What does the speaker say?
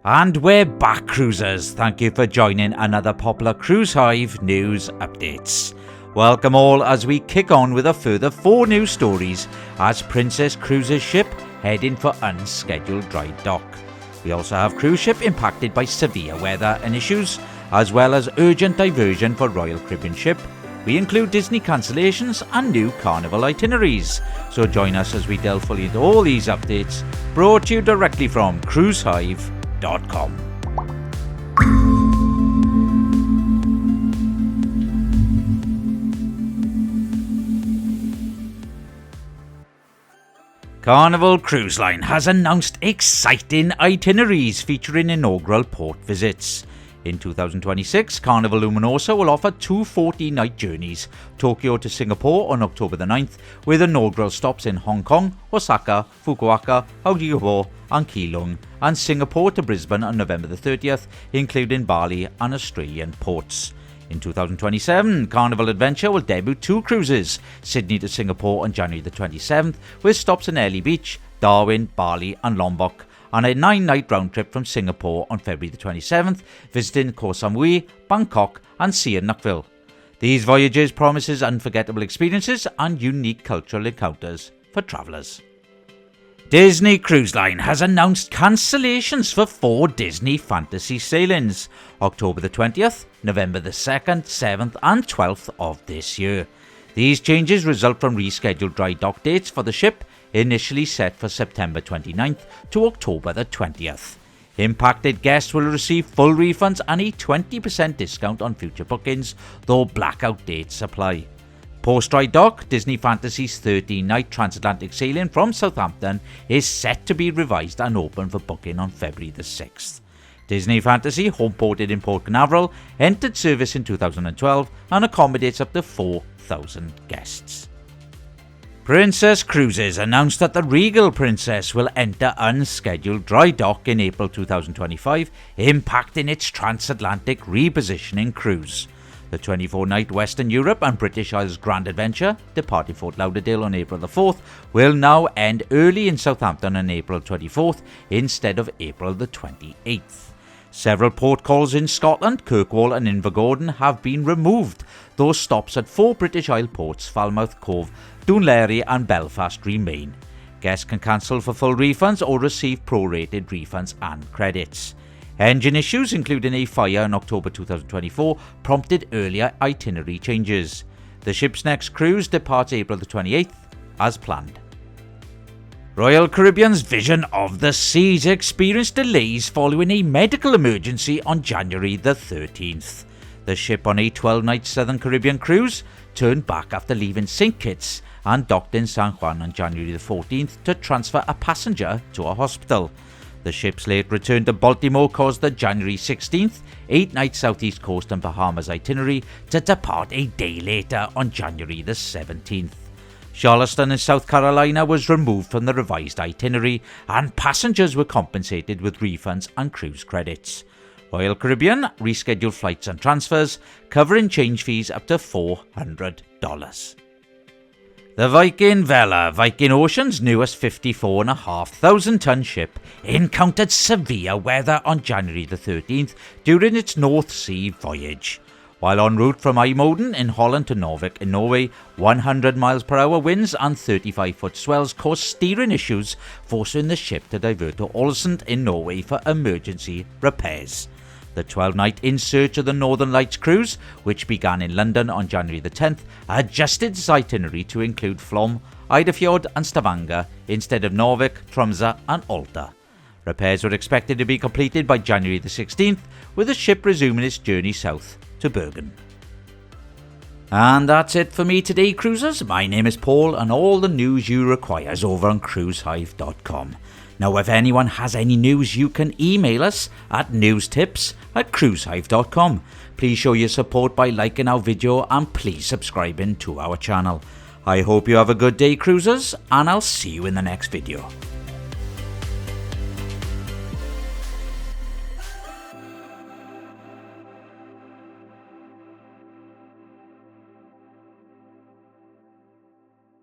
And we're back, cruisers. Thank you for joining another popular Cruise Hive news updates. Welcome all as we kick on with a further 4 news stories as Princess Cruises ship heading for unscheduled dry dock. We also have cruise ship impacted by severe weather and issues, as well as urgent diversion for Royal Caribbean ship. We include Disney cancellations and new Carnival itineraries. So join us as we delve fully into all these updates, brought to you directly from cruisehive.com. Carnival Cruise Line has announced exciting itineraries featuring inaugural port visits. In 2026, Carnival Luminosa will offer 2 40-night journeys, Tokyo to Singapore on October the 9th, with inaugural stops in Hong Kong, Osaka, Fukuoka, Haeundae and Keelung, and Singapore to Brisbane on November the 30th, including Bali and Australian ports. In 2027, Carnival Adventure will debut 2 cruises, Sydney to Singapore on January the 27th, with stops in Ellie Beach, Darwin, Bali and Lombok, and a 9-night round trip from Singapore on February the 27th, visiting Koh Samui, Bangkok and Sihanoukville. These voyages promises unforgettable experiences and unique cultural encounters for travellers. Disney Cruise Line has announced cancellations for 4 Disney fantasy sailings, October the 20th, November the 2nd, 7th and 12th of this year. These changes result from rescheduled dry dock dates for the ship, initially set for September 29th to October the 20th. Impacted guests will receive full refunds and a 20% discount on future bookings, though blackout dates apply. Post-dry dock, Disney Fantasy's 13-night transatlantic sailing from Southampton is set to be revised and open for booking on February the 6th. Disney Fantasy, home-ported in Port Canaveral, entered service in 2012 and accommodates up to 4,000 guests. Princess Cruises announced that the Regal Princess will enter unscheduled dry dock in April 2025, impacting its transatlantic repositioning cruise. The 24-night Western Europe and British Isles Grand Adventure, departing Fort Lauderdale on April the 4th, will now end early in Southampton on April 24th instead of April the 28th. Several port calls in Scotland, Kirkwall and Invergordon have been removed, though stops at 4 British Isle ports, Falmouth Cove, Dunleary and Belfast remain. Guests can cancel for full refunds or receive prorated refunds and credits. Engine issues, including a fire in October 2024, prompted earlier itinerary changes. The ship's next cruise departs April the 28th, as planned. Royal Caribbean's Vision of the Seas experienced delays following a medical emergency on January the 13th. The ship, on a 12-night Southern Caribbean cruise, turned back after leaving St. Kitts and docked in San Juan on January the 14th to transfer a passenger to a hospital. The ship's late return to Baltimore caused the January 16th 8-night Southeast Coast and Bahamas itinerary to depart a day later on January the 17th. Charleston in South Carolina was removed from the revised itinerary, and passengers were compensated with refunds and cruise credits. Royal Caribbean rescheduled flights and transfers, covering change fees up to $400. The Viking Vela, Viking Ocean's newest 54,500-ton ship, encountered severe weather on January the 13th during its North Sea voyage. While en route from Imoden in Holland to Narvik in Norway, 100 miles per hour winds and 35-foot swells caused steering issues, forcing the ship to divert to Ålesund in Norway for emergency repairs. The 12-night In Search of the Northern Lights cruise, which began in London on January the 10th, adjusted its itinerary to include Flåm, Idefjord and Stavanger instead of Narvik, Tromsø and Alta. Repairs were expected to be completed by January the 16th, with the ship resuming its journey south to Bergen. And that's it for me today, cruisers. My name is Paul, and all the news you require is over on cruisehive.com. Now, if anyone has any news, you can email us at newstips@cruisehive.com. Please show your support by liking our video and please subscribing to our channel. I hope you have a good day, cruisers, and I'll see you in the next video.